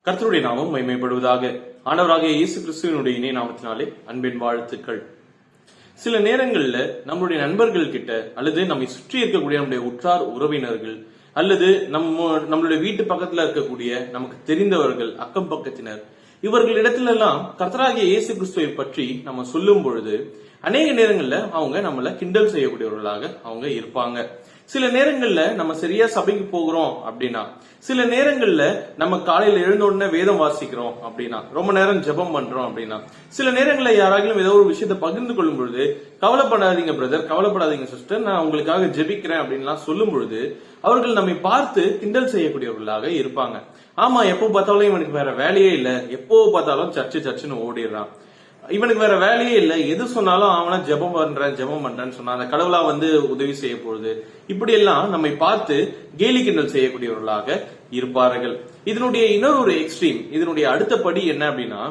கர்த்தருடைய நாமம் மகிமைப்படுவதாக. ஆண்டவராகிய இயேசு கிறிஸ்துவினுடைய இணைய நாமத்தினாலே அன்பின் வாழ்த்துக்கள். சில நேரங்கள்ல நம்மளுடைய நண்பர்கள் கிட்ட அல்லது நம்மை சுற்றி இருக்கக்கூடிய நம்முடைய உற்றார் உறவினர்கள் அல்லது நம்மளுடைய வீட்டு பக்கத்துல இருக்கக்கூடிய நமக்கு தெரிந்தவர்கள், அக்கம் பக்கத்தினர், இவர்களிடத்துல எல்லாம் கர்த்தராகிய இயேசு கிறிஸ்துவை பற்றி நம்ம சொல்லும் பொழுது அநேக நேரங்கள்ல அவங்க நம்மள கிண்டல் செய்யக்கூடியவர்களாக அவங்க இருப்பாங்க. சில நேரங்கள்ல நம்ம சரியா சபைக்கு போகிறோம் அப்படின்னா, சில நேரங்கள்ல நம்ம காலையில எழுந்த உடனே வேதம் வாசிக்கிறோம் அப்படின்னா, ரொம்ப நேரம் ஜெபம் பண்றோம் அப்படின்னா, சில நேரங்கள்ல யாராகிலும் ஏதோ ஒரு விஷயத்தை பகிர்ந்து கொள்ளும் பொழுது கவலைப்படாதீங்க பிரதர், கவலைப்படாதீங்க சிஸ்டர், நான் உங்களுக்காக ஜெபிக்கிறேன் அப்படின்லாம் சொல்லும் பொழுது அவர்கள் நம்மை பார்த்து கிண்டல் செய்யக்கூடியவர்களாக இருப்பாங்க. ஆமா, எப்போ பார்த்தாலும் இவனுக்கு வேற வேலையே இல்ல, எப்போ பார்த்தாலும் சர்ச்சுன்னு ஓடிடுறான், இவனுக்கு வேற வேலையே இல்ல, எது சொன்னாலும் அவனா ஜெபம் பண்றேன்னு சொன்னா அந்த கடவுளா வந்து உதவி செய்ய போகுது, இப்படி எல்லாம் நம்மை பார்த்து கேலி கிண்டல் செய்யக்கூடியவர்களாக இருப்பார்கள். இதனுடைய இன்னொரு எக்ஸ்ட்ரீம், இதனுடைய அடுத்த படி என்ன அப்படின்னா,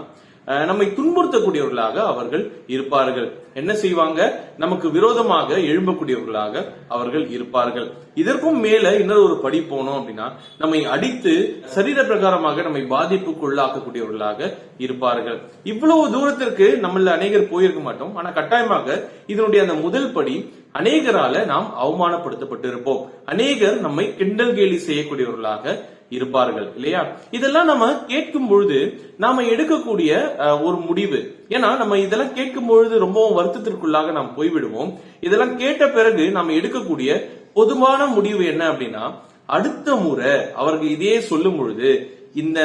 நம்மை துன்புறுத்தக்கூடியவர்களாக அவர்கள் இருப்பார்கள். என்ன செய்வாங்க? நமக்கு விரோதமாக எழும்பக்கூடியவர்களாக அவர்கள் இருப்பார்கள். இதற்கும் மேல இன்னொரு படி போனோம் அப்படின்னா, நம்மை அடித்து சரீர பிரகாரமாக நம்மை பாதிப்புக்குள்ளாக்கக்கூடியவர்களாக இருப்பார்கள். இவ்வளவு தூரத்திற்கு நம்மள அநேகர் போயிருக்க மாட்டோம். ஆனா கட்டாயமாக இதனுடைய அந்த முதல் படி, அநேகரால நாம் அவமானப்படுத்தப்பட்டு இருப்போம், அநேகர் நம்மை கிண்டல் கேலி செய்யக்கூடியவர்களாக இருப்பார்கள் இல்லையா? இதெல்லாம் நம்ம கேட்கும் பொழுது நாம எடுக்கக்கூடிய ஒரு முடிவு. ஏன்னா நம்ம இதெல்லாம் கேட்கும் பொழுது ரொம்பவும் வருத்தத்திற்குள்ளாக நாம் போய்விடுவோம். இதெல்லாம் கேட்ட பிறகு நாம எடுக்கக்கூடிய பொதுவான முடிவு என்ன அப்படின்னா, அடுத்த முறை அவர்கள் இதையே சொல்லும் பொழுது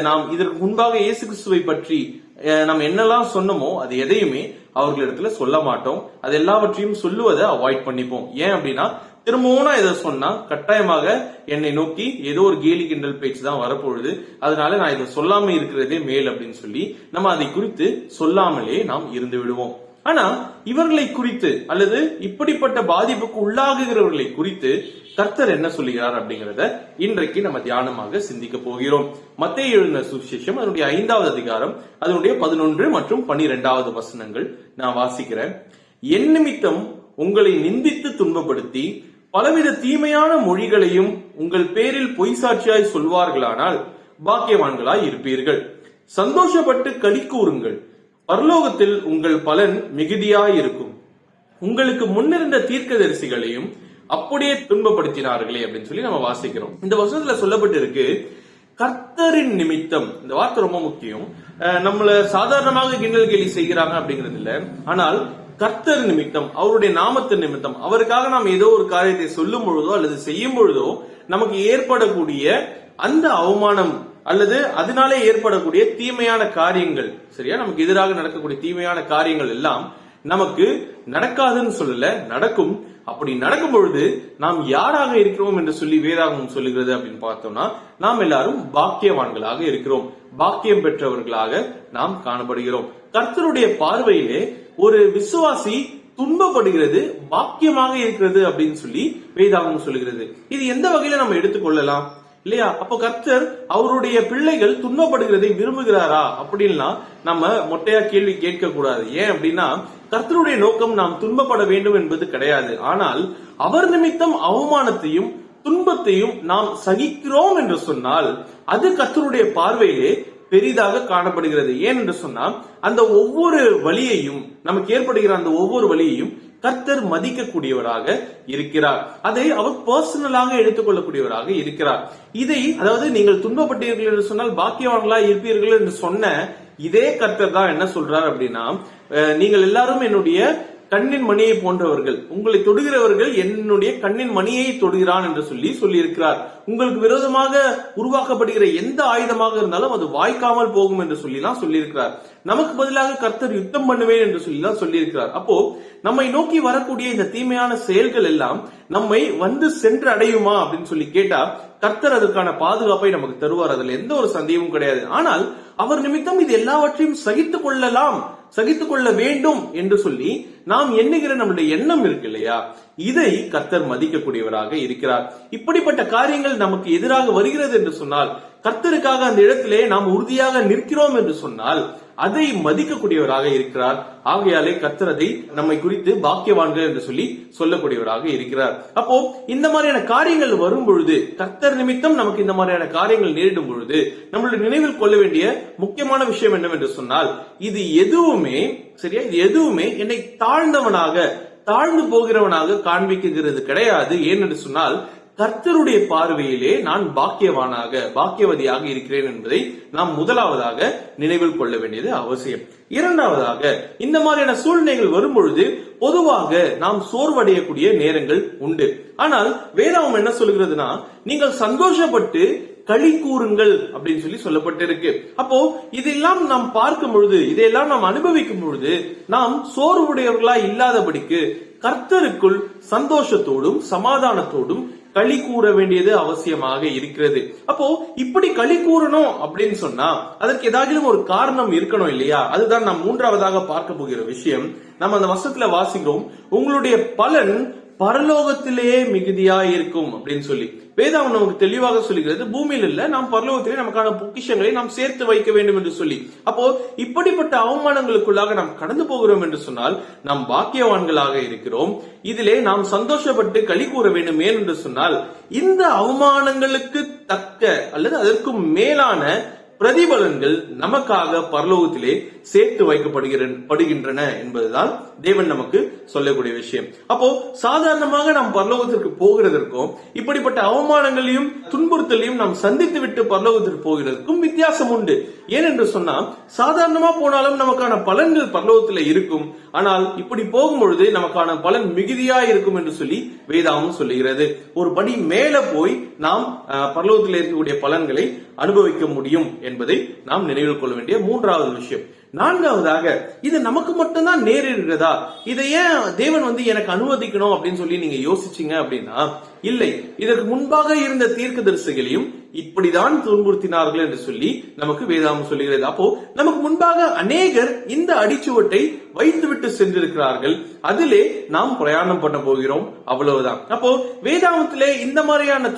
நாம் இதற்கு முன்பாக இயேசு கிறிஸ்துவை பற்றி நம்ம என்னெல்லாம் சொன்னோமோ அது எதையுமே அவர்களிடத்துல சொல்ல மாட்டோம். அது எல்லாவற்றையும் சொல்லுவதை அவாய்ட் பண்ணிப்போம். ஏன் அப்படின்னா, திரும்பவும் இதை சொன்னா கட்டாயமாக என்னை நோக்கி ஏதோ ஒரு கேலி கிண்டல் பேச்சு தான் வரப்போகுது, அதனால நான் இதை சொல்லாம இருக்கிறதே மேல் அப்படின்னு சொல்லி நம்ம அதை குறித்து சொல்லாமலே நாம் இருந்து விடுவோம். ஆனா இவர்களை குறித்து அல்லது இப்படிப்பட்ட பாதிப்புக்கு உள்ளாகுகிறவர்களை குறித்து கர்த்தர் என்ன சொல்லுகிறார் அப்படிங்கறத இன்றைக்கு நம்ம தியானமாக சிந்திக்க போகிறோம். மத்தேயு எழுதின சுவிசேஷம் அதனுடைய 5வது அதிகாரம் அதனுடைய 11 மற்றும் 12வது வசனங்கள் நான் வாசிக்கிறேன். என் நிமித்தம் உங்களை நிந்தித்து துன்பப்படுத்தி பலவித தீமையான மொழிகளையும் உங்கள் பேரில் பொய் சாட்சியாய் சொல்வார்களானால் பாக்கியவான்களாய் இருப்பீர்கள். சந்தோஷப்பட்டு களி கூறுங்கள், பரலோகத்தில் உங்கள் பலன் மிகுதியாயிருக்கும். உங்களுக்கு முன்னிருந்த தீர்க்கதரிசிகளையும் அப்படியே துன்பப்படுத்தினார்களே அப்படின்னு சொல்லி நம்ம வாசிக்கிறோம். இந்த வசனத்துல சொல்லப்பட்டு இருக்கு, கர்த்தரின் நிமித்தம். இந்த வார்த்தை ரொம்ப முக்கியம். நம்மள சாதாரணமாக கிண்டல் கேலி செய்கிறாங்க அப்படிங்கிறது இல்ல, ஆனால் கர்த்தர் நிமித்தம், அவருடைய நாமத்தின் நிமித்தம், அவருக்காக நாம் ஏதோ ஒரு காரியத்தை சொல்லும் பொழுதோ அல்லது செய்யும் பொழுதோ நமக்கு ஏற்படக்கூடிய அந்த அவமானம் அல்லது அதனாலே ஏற்படக்கூடிய தீமையான காரியங்கள், சரியா, நமக்கு எதிராக நடக்கக்கூடிய தீமையான காரியங்கள் எல்லாம் நமக்கு நடக்காதுன்னு சொல்லல, நடக்கும். அப்படி நடக்கும் பொழுது நாம் யாராக இருக்கிறோம் என்று சொல்லி வேதாகமம் சொல்லுகிறது அப்படின்னு பார்த்தோம்னா, நாம் எல்லாரும் பாக்கியவான்களாக இருக்கிறோம், பாக்கியம் பெற்றவர்களாக நாம் காணப்படுகிறோம். கர்த்தருடைய பார்வையிலே ஒரு விசுவாசி துன்பப்படுகிறது பாக்கியமாக இருக்கிறது அப்படின்னு சொல்லி வேதாகமம் சொல்லுகிறது. இது எந்த வகையில நம்ம எடுத்துக்கொள்ளலாம் இல்லையா? அப்போ கர்த்தர் அவருடைய பிள்ளைகள் துன்பப்படுகிறதை விரும்புகிறாரா அப்படின்னா நம்ம மொட்டையா கேள்வி கேட்க கூடாது. ஏன் அப்படின்னா, கர்த்தருடைய நோக்கம் நாம் துன்பப்பட வேண்டும் என்பது கிடையாது. ஆனால் அவர் நிமித்தம் அவமானத்தையும் துன்பத்தையும் நாம் சகிக்கிறோம் என்று சொன்னால் அது கர்த்தருடைய பார்வையிலே பெரிதாக காணப்படுகிறது. ஏன் என்று சொன்னால், அந்த ஒவ்வொரு வழியையும், நமக்கு ஏற்படுகிற அந்த ஒவ்வொரு வழியையும் கர்த்தர் மதிக்கக்கூடியவராக இருக்கிறார். அதை அவர் பர்சனலாக எடுத்துக்கொள்ளக்கூடியவராக இருக்கிறார். இதை, அதாவது நீங்கள் துன்பப்பட்டீர்கள் என்று சொன்னால் பாக்கியவான்களா இருப்பீர்கள் என்று சொன்ன இதே கர்த்தர் தான் என்ன சொல்றார் அப்படின்னா, நீங்கள் எல்லாரும் என்னுடைய கண்ணின் மணியை போன்றவர்கள், உங்களை தொடுகிறவர்கள் என்னுடைய கண்ணின் மணியை தொடுகிறான் என்று சொல்லி இருக்கிறார். உங்களுக்கு விரோதமாக உருவாக்கப்படுகிற எந்த ஆயுதமாக இருந்தாலும் அது வாய்க்காமல் போகும் என்று சொல்லியிருக்கிறார். நமக்கு பதிலாக கர்த்தர் யுத்தம் பண்ணுவேன் என்று சொல்லியிருக்கிறார். அப்போ நம்மை நோக்கி வரக்கூடிய இந்த தீமையான செயல்கள் எல்லாம் நம்மை வந்து சென்று அடையுமா அப்படின்னு சொல்லி கேட்டா, கர்த்தர் அதற்கான பாதுகாப்பை நமக்கு தருவார், அதுல எந்த ஒரு சந்தேகமும் கிடையாது. ஆனால் அவர் நிமித்தம் இது எல்லாவற்றையும் சகித்துக் கொள்ள வேண்டும் என்று சொல்லி நாம் எண்ணுகிற நம்முடைய எண்ணம் இருக்கு இல்லையா, இதை கர்த்தர் மதிக்கக்கூடியவராக இருக்கிறார். இப்படிப்பட்ட காரியங்கள் நமக்கு எதிராக வருகிறது என்று சொன்னால், கர்த்தருக்காக அந்த இடத்திலே நாம் உறுதியாக நிற்கிறோம் என்று சொன்னால் அதை மதிக்கக்கூடியவராக இருக்கிறார். ஆகையாலே கர்த்தர் அதை நம்மை குறித்து பாக்கியவான்கள் என்று சொல்லி சொல்லக்கூடியவராக இருக்கிறார். அப்போ இந்த மாதிரியான காரியங்கள் வரும் பொழுது, கர்த்தர் நிமித்தம் நமக்கு இந்த மாதிரியான காரியங்கள் நேரிடும் பொழுது நம்மளுடைய நினைவில் கொள்ள வேண்டிய முக்கியமான விஷயம் என்னவென்று சொன்னால், இது எதுவுமே சரியா, இது எதுவுமே என்னை தாழ்ந்து போகிறவனாக காண்பிக்கிறது கிடையாது. ஏனென்று சொன்னால், கர்த்தருடைய பார்வையிலே நான் பாக்கியவதியாக இருக்கிறேன் என்பதை நாம் முதலாவதாக நினைவில் கொள்ள வேண்டியது அவசியம். இரண்டாவதாக, இந்த மாதிரியான சூழ்நிலைகள் வரும்பொழுது பொதுவாக நாம் சோர்வடையக்கூடிய நேரங்கள் உண்டு. ஆனால் வேதாகம் என்ன சொல்கிறதுனா, நீங்கள் சந்தோஷப்பட்டு களி கூறுங்கள் அப்படின்னு சொல்லி சொல்லப்பட்டிருக்கு. அப்போ இதெல்லாம் நாம் பார்க்கும் பொழுது, இதையெல்லாம் நாம் அனுபவிக்கும் பொழுது நாம் சோர்வுடையவர்களா இல்லாதபடிக்கு கர்த்தருக்குள் சந்தோஷத்தோடும் சமாதானத்தோடும் களி கூற வேண்டியது அவசியமாக இருக்கிறது. அப்போ இப்படி களி கூறணும் அப்படின்னு சொன்னா அதற்கு ஏதாவது ஒரு காரணம் இருக்கணும் இல்லையா? அதுதான் நாம் மூன்றாவதாக பார்க்க போகிற விஷயம். நம்ம அந்த வசனத்துல வாசிக்கிறோம், உங்களுடைய பலன் பரலோகத்திலேயே மிகுதியா இருக்கும் அப்படின்னு சொல்லி. வேதாகம் நமக்கு தெளிவாக சொல்லுகிறது, பூமியில் இல்ல, நாம் பரலோகத்திலே நமக்கான பொக்கிஷங்களை நாம் சேர்த்து வைக்க வேண்டும் என்று சொல்லி. அப்போ இப்படிப்பட்ட அவமானங்களுக்குள்ளாக நாம் கடந்து போகிறோம் என்று சொன்னால் நாம் பாக்கியவான்களாக இருக்கிறோம். இதிலே நாம் சந்தோஷப்பட்டு களி கூற வேண்டும். ஏன் என்று சொன்னால், இந்த அவமானங்களுக்கு தக்க அல்லது அதற்கும் மேலான பிரதிபலன்கள் நமக்காக பரலோகத்திலே சேர்த்து வைக்கப்படுகின்றன என்பதுதான் தேவன் நமக்கு சொல்லக்கூடிய விஷயம். அப்போ சாதாரணமாக நாம் பரலோகத்திற்கு போகிறதற்கும் இப்படிப்பட்ட அவமானங்களையும் துன்புறுத்தலையும் நாம் சந்தித்து விட்டு பரலோகத்திற்கு போகிறதற்கும் வித்தியாசம் உண்டு. ஏனென்று சொன்னா, சாதாரணமா போனாலும் நமக்கான பலன்கள் பரலோகத்தில் இருக்கும். ஆனால் இப்படி போகும்பொழுது நமக்கான பலன் மிகுதியா இருக்கும் என்று சொல்லி வேதாகம் சொல்லுகிறது. ஒரு படி மேல போய் நாம் பரலோகத்தில் இருக்கக்கூடிய பலன்களை அனுபவிக்க முடியும் என்பதை நாம் நினைவில் கொள்ள வேண்டிய மூன்றாவது விஷயம். நான்காவதாக, இது நமக்கு மட்டும்தான் நேரிடுகிறதா, இதை ஏன் தேவன் எனக்கு அனுமதிக்கணும் அப்படின்னு சொல்லி நீங்க யோசிச்சீங்க அப்படின்னா, இல்லை, இதற்கு முன்பாக இருந்த தீர்க்கதரிசிகளையும் இப்படிதான் துன்புறுத்தினார்கள் என்று சொல்லி நமக்கு வேதாகம் சொல்லுகிறது. அப்போ நமக்கு முன்பாக அநேகர் இந்த அடிச்சுவட்டை வைத்துவிட்டு சென்றிருக்கிறார்கள். அதிலே நாம் பிரயாணம் பண்ண போகிறோம், அவ்வளவுதான். அப்போ வேதாகத்திலே இந்த மாதிரியான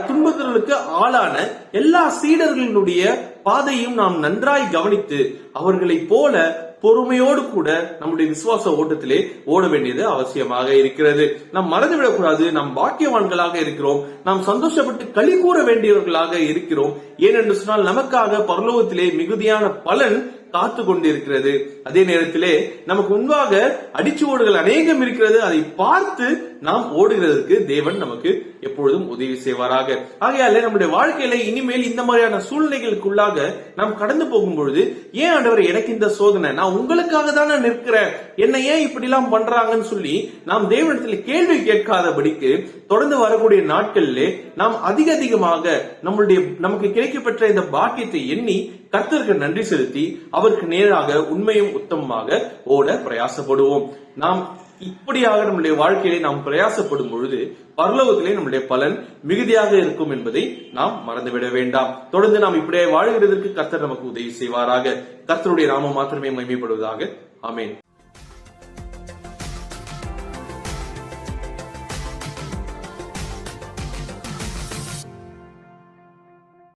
துன்புறுத்தலுக்கு ஆளான எல்லா சீடர்களினுடைய பாதையும் நாம் நன்றாய் கவனித்து அவர்களை போல பொறுமையோடு கூட நம்முடைய விசுவாச ஓட்டத்திலே ஓட வேண்டியது அவசியமாக இருக்கிறது. நாம் மறந்துவிடக்கூடாது, நாம் பாக்கியவான்களாக இருக்கிறோம், நாம் சந்தோஷப்பட்டு களி கூற வேண்டியவர்களாக இருக்கிறோம். ஏனென்று சொன்னால், நமக்காக பரலோகத்திலே மிகுதியான பலன் காத்து கொண்டிருக்கிறது. அதே நேரத்திலே நமக்கு முன்பாக அடிச்சுவோடுகள் அநேகம் இருக்கிறது. அதை பார்த்து நாம் ஓடுகிறதற்கு தேவன் நமக்கு எப்பொழுதும் உதவி செய்வாராக. ஆகையால நம்முடைய வாழ்க்கையில இனிமேல் இந்த மாதிரியான சூழ்நிலைகளுக்குள்ளாக நாம் கடந்து போகும் பொழுது, ஏன் ஆண்டவர் எனக்கு இந்த சோதனை, நான் உங்களுக்காக தானே நிற்கிறேன், என்ன ஏன் இப்படி எல்லாம் பண்றாங்கன்னு சொல்லி நாம் தேவனிடத்தில் கேள்வி கேட்காதபடிக்கு தொடர்ந்து வரக்கூடிய நாட்களிலே நாம் அதிகமாக நமக்கு கிடைக்கப்பெற்ற இந்த பாக்கியத்தை எண்ணி கர்த்தருக்கு நன்றி செலுத்தி அவருக்கு நேராக உண்மையும் உத்தமமாக ஓட பிரயாசப்படுவோம். நாம் இப்படியாக நம்முடைய வாழ்க்கையிலே நாம் பிரயாசப்படும் பொழுது பரலோகத்திலே நம்முடைய பலன் மிகுதியாக இருக்கும் என்பதை நாம் மறந்துவிட வேண்டாம். தொடர்ந்து நாம் இப்படியே வாழ்கிறதற்கு கர்த்தர் நமக்கு உதவி செய்வாராக. கர்த்தருடைய நாமம் மாத்திரமே மகிமைப்படுவதாக. ஆமென்.